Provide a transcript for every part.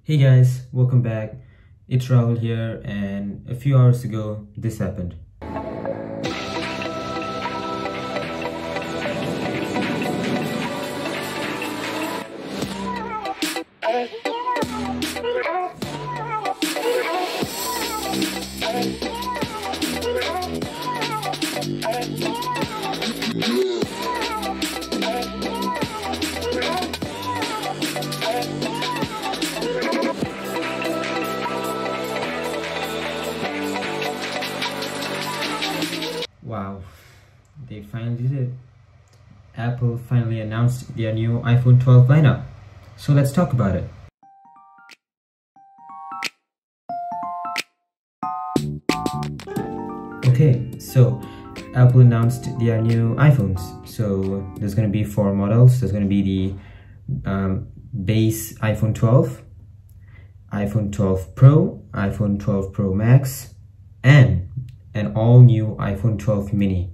Hey guys, welcome back. It's Rahul here, and a few hours ago this happened. Wow, they finally did it. Apple finally announced their new iPhone 12 lineup. So let's talk about it. Okay, so Apple announced their new iPhones. So there's going to be 4 models. There's going to be the base iPhone 12, iPhone 12 Pro, iPhone 12 Pro Max, and an all-new iPhone 12 mini.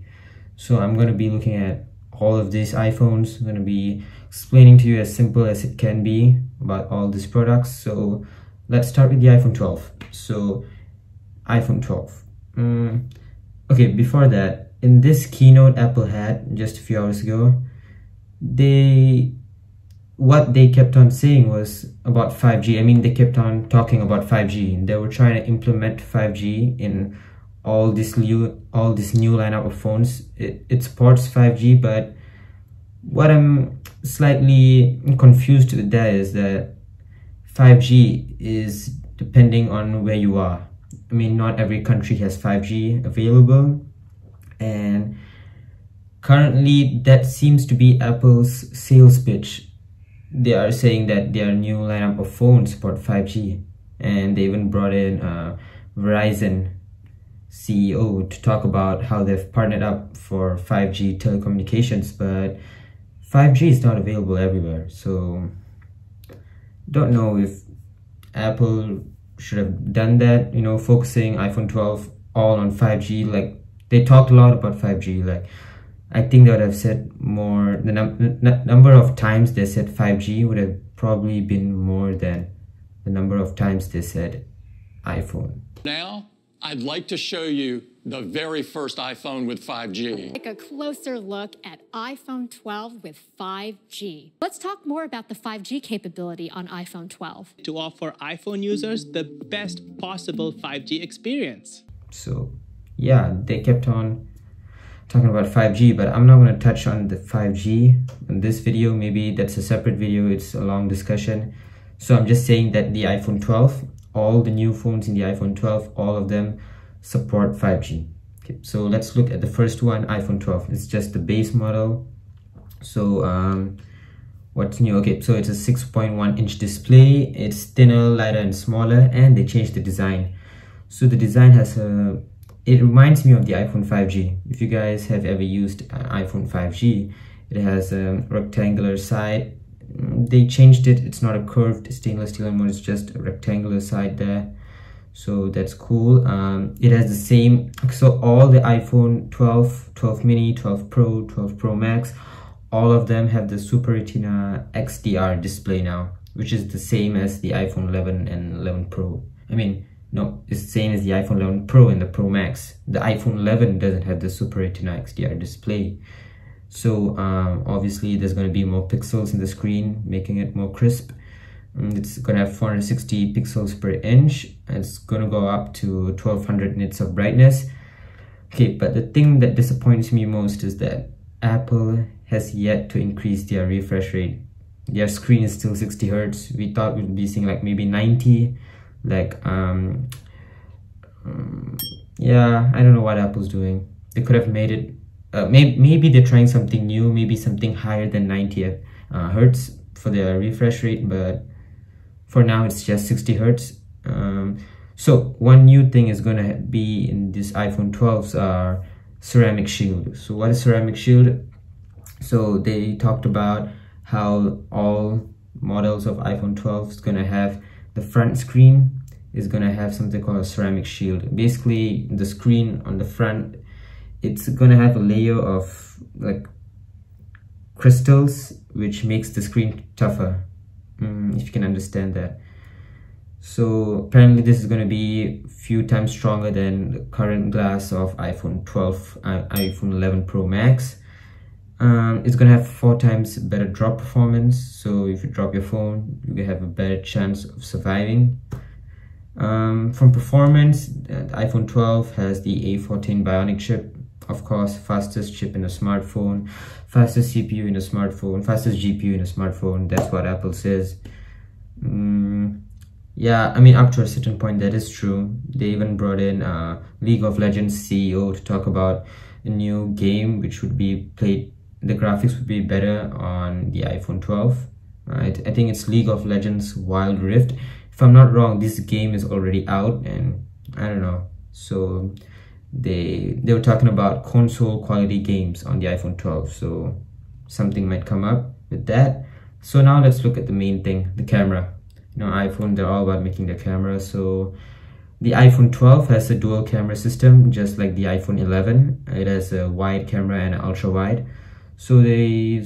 So I'm going to be looking at all of these iPhones. I'm going to be explaining to you as simple as it can be about all these products. So let's start with the iPhone 12. So iPhone 12. Okay, before that, in this keynote Apple had just a few hours ago, what they kept on saying was about 5G. I mean, they kept on talking about 5G. They were trying to implement 5G in all this new lineup of phones. It supports 5G, but what I'm slightly confused with that is that 5G is depending on where you are. I mean, not every country has 5G available, and currently that seems to be Apple's sales pitch. They are saying that their new lineup of phones support 5G, and they even brought in Verizon CEO to talk about how they've partnered up for 5G telecommunications, but 5G is not available everywhere. So don't know if Apple should have done that, you know, focusing iPhone 12 all on 5G. Like, they talked a lot about 5G. Like, I think they would have said more, the number of times they said 5G would have probably been more than the number of times they said iPhone. Now, I'd like to show you the very first iPhone with 5G. Take a closer look at iPhone 12 with 5G. Let's talk more about the 5G capability on iPhone 12. To offer iPhone users the best possible 5G experience. So yeah, they kept on talking about 5G, but I'm not going to touch on the 5G in this video. Maybe that's a separate video. It's a long discussion. So I'm just saying that the iPhone 12, all the new phones in the iPhone 12, all of them support 5G. Okay, so let's look at the first one, iPhone 12. It's just the base model. So what's new? Okay, so it's a 6.1-inch display. It's thinner, lighter, and smaller, and they changed the design. So the design has it reminds me of the iPhone 5G. If you guys have ever used iPhone 5G, it has a rectangular side. They changed it. It's not a curved stainless steel anymore. It's just a rectangular side there. So that's cool. It has the same, so all the iPhone 12, 12 mini, 12 Pro, 12 Pro Max, all of them have the Super Retina XDR display now, which is the same as the iPhone 11 and 11 Pro. I mean, no, it's the same as the iPhone 11 Pro and the Pro Max. The iPhone 11 doesn't have the Super Retina XDR display. So obviously there's going to be more pixels in the screen, making it more crisp. It's going to have 460 pixels per inch. It's going to go up to 1200 nits of brightness. Okay, but the thing that disappoints me most is that Apple has yet to increase their refresh rate. Their screen is still 60 Hertz. We thought we'd be seeing like maybe 90. Like, yeah, I don't know what Apple's doing. They could have made it, maybe they're trying something new, maybe something higher than 90 Hertz for their refresh rate, but for now it's just 60 Hertz. So one new thing is gonna be in this iPhone 12's ceramic shield. So what is ceramic shield? So they talked about how all models of iPhone 12 is gonna have the front screen is gonna have something called a ceramic shield. Basically, the screen on the front, it's gonna have a layer of like crystals which makes the screen tougher, if you can understand that. So apparently this is going to be a few times stronger than the current glass of iPhone 12, iPhone 11 Pro Max. It's going to have 4 times better drop performance. So if you drop your phone, you have a better chance of surviving. From performance, the iPhone 12 has the A14 Bionic chip. Of course, fastest chip in a smartphone, fastest CPU in a smartphone, fastest GPU in a smartphone. That's what Apple says. Yeah, I mean, up to a certain point, that is true. They even brought in League of Legends CEO to talk about a new game which would be played. The graphics would be better on the iPhone 12. Right? I think it's League of Legends Wild Rift. If I'm not wrong, this game is already out, and I don't know. So they were talking about console quality games on the iPhone 12. So something might come up with that. So now let's look at the main thing, the camera. You know, iPhone, they're all about making the camera. So the iPhone 12 has a dual camera system, just like the iPhone 11. It has a wide camera and an ultra wide. So they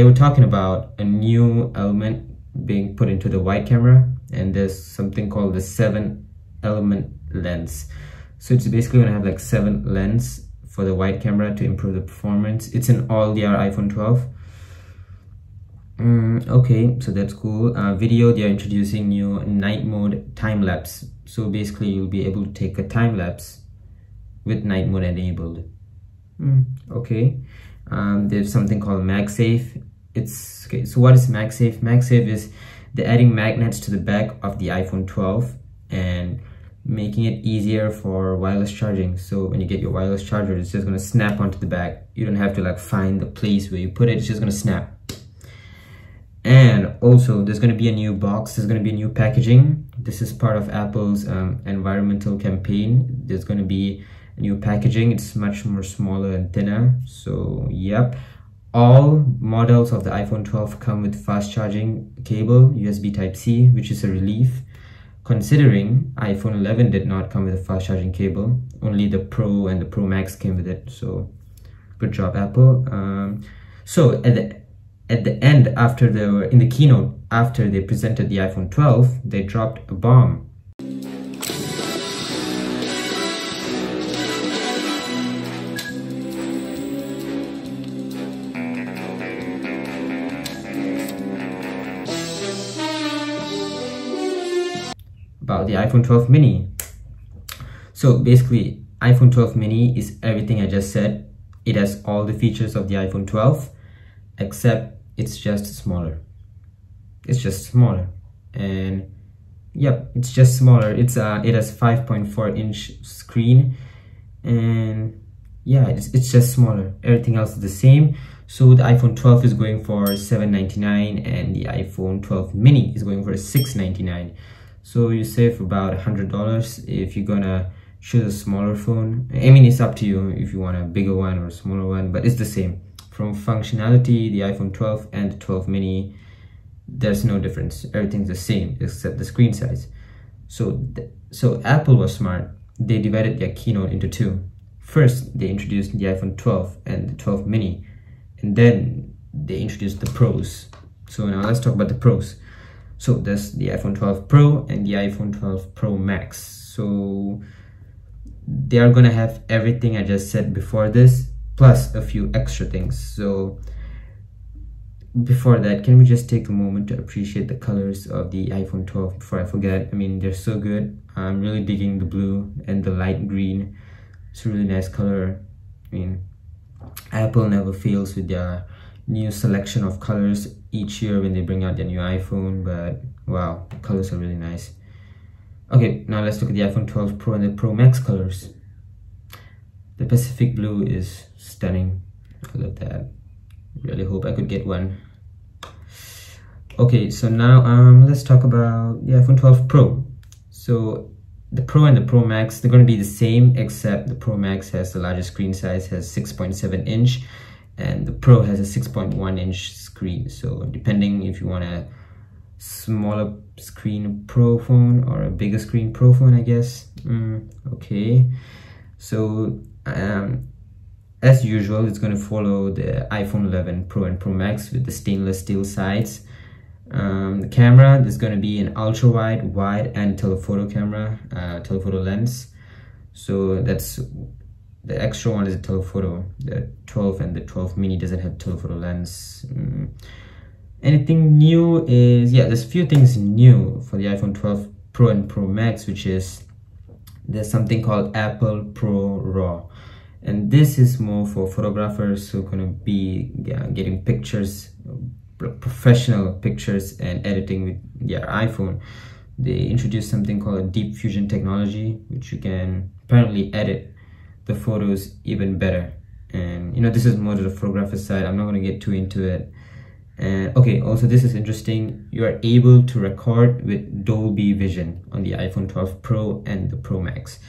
were talking about a new element being put into the wide camera, and there's something called the 7-element lens. So it's basically going to have like 7 lenses for the wide camera to improve the performance. It's in all the iPhone 12. Okay, so that's cool. Video, they are introducing new night mode time lapse. So basically you'll be able to take a time lapse with night mode enabled. Okay. There's something called MagSafe. Okay, so what is MagSafe? MagSafe is they're adding magnets to the back of the iPhone 12 and making it easier for wireless charging. So when you get your wireless charger, it's just going to snap onto the back. You don't have to like find the place where you put it. It's just going to snap. And also there's going to be a new box. There's going to be a new packaging. This is part of Apple's environmental campaign. There's going to be a new packaging. It's much more smaller and thinner. So yep, all models of the iPhone 12 come with fast charging cable, USB Type-C, which is a relief, considering iPhone 11 did not come with a fast charging cable. Only the Pro and the Pro Max came with it. So good job, Apple. So at the end, in the keynote, after they presented the iPhone 12, they dropped a bomb. About the iPhone 12 mini. So basically, iPhone 12 mini is everything I just said. It has all the features of the iPhone 12, except it's just smaller. It's just smaller. And yep, it's just smaller. It has 5.4-inch screen, and yeah, it's just smaller. Everything else is the same. So the iPhone 12 is going for $799 and the iPhone 12 mini is going for $699. So you save about $100 if you're gonna choose a smaller phone. I mean, it's up to you if you want a bigger one or a smaller one, but it's the same. From functionality, the iPhone 12 and the 12 mini, there's no difference. Everything's the same except the screen size. So Apple was smart. They divided their keynote into 2. First, they introduced the iPhone 12 and the 12 mini, and then they introduced the pros. So now let's talk about the pros. So there's the iPhone 12 Pro and the iPhone 12 Pro Max. So they are gonna have everything I just said before this, plus a few extra things. So before that, can we just take a moment to appreciate the colors of the iPhone 12 before I forget? I mean, they're so good. I'm really digging the blue and the light green. It's a really nice color. I mean, Apple never fails with their new selection of colors each year when they bring out their new iPhone, but wow, the colors are really nice. Okay, now let's look at the iPhone 12 Pro and the Pro Max colors. The Pacific blue is stunning. I love that. Really hope I could get one. Okay, so now let's talk about the iPhone 12 Pro. So the Pro and the Pro Max, they're going to be the same, except the Pro Max has the larger screen size, has 6.7-inch, and the Pro has a 6.1-inch screen. So depending if you want a smaller screen Pro phone or a bigger screen Pro phone, I guess. Okay, so as usual, it's going to follow the iPhone 11 Pro and Pro Max with the stainless steel sides. The camera, there's going to be an ultra wide, wide, and telephoto camera, telephoto lens. So that's the extra one, is a telephoto. The 12 and the 12 mini doesn't have telephoto lens. Anything new is, yeah, there's a few things new for the iPhone 12 Pro and Pro Max, which is there's something called Apple Pro RAW, and this is more for photographers who are going to be getting pictures, professional pictures, and editing with their iPhone. They introduced something called Deep Fusion technology, which you can apparently edit the photos even better. And you know, this is more to the photographer side. I'm not going to get too into it. And okay, also this is interesting, you are able to record with Dolby Vision on the iPhone 12 Pro and the Pro Max.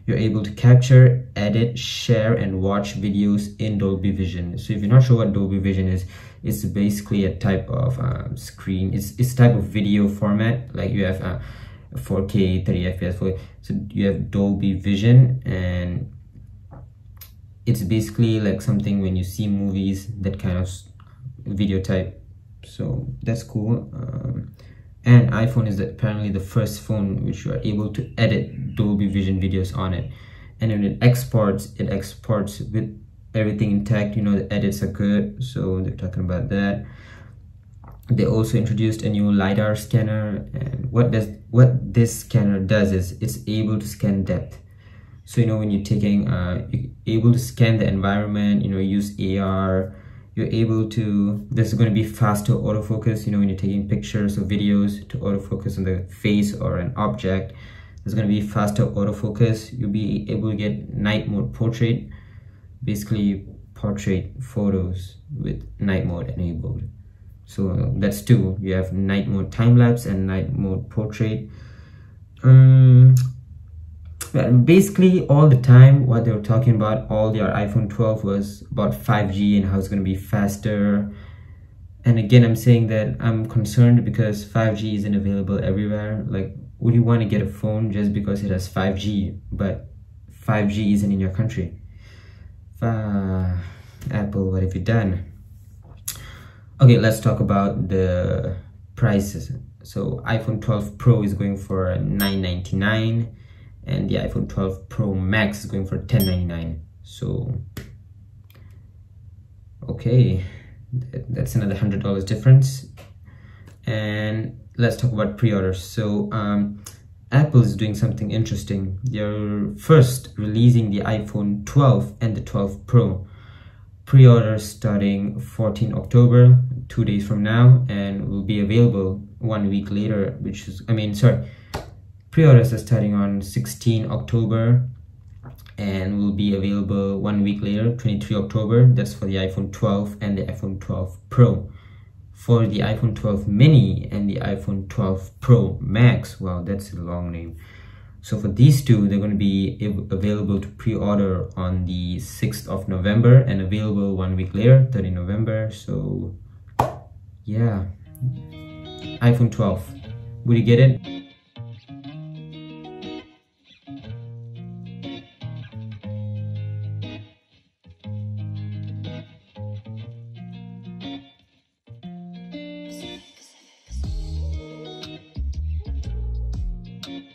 You're able to capture, edit, share, and watch videos in Dolby Vision. So if you're not sure what Dolby Vision is, it's basically a type of screen, it's a type of video format. Like you have 4K 30 FPS, so you have Dolby Vision, and it's basically like something when you see movies, that kind of video type. So that's cool. And iPhone is apparently the first phone which you are able to edit Dolby Vision videos on it, and when it exports with everything intact. You know, the edits are good, so they're talking about that. They also introduced a new LiDAR scanner, and what this scanner does is it's able to scan depth. So you know, when you're taking you're able to scan the environment, you know, use AR, you're able to, there's going to be faster autofocus, you know, when you're taking pictures or videos, to autofocus on the face or an object. There's going to be faster autofocus. You'll be able to get night mode portrait, basically portrait photos with night mode enabled. So that's two. You have night mode time-lapse and night mode portrait. Basically all the time what they were talking about, all their iPhone 12 was about 5G and how it's going to be faster. And again, I'm saying that I'm concerned because 5G isn't available everywhere. Like, would you want to get a phone just because it has 5G, but 5G isn't in your country? Apple, what have you done? Okay, let's talk about the prices. So iPhone 12 Pro is going for $999, and the iPhone 12 Pro Max is going for $1099. So okay, that's another $100 difference. And let's talk about pre-orders. So Apple is doing something interesting. They're first releasing the iPhone 12 and the 12 Pro. Pre-orders starting 14 October, 2 days from now, and will be available 1 week later, which is, pre-orders are starting on 16 October and will be available 1 week later, 23 October. That's for the iPhone 12 and the iPhone 12 Pro. For the iPhone 12 mini and the iPhone 12 Pro Max, wow, that's a long name. So for these two, they're going to be available to pre-order on the 6th of November and available 1 week later, 30 November. So yeah, iPhone 12, would you get it?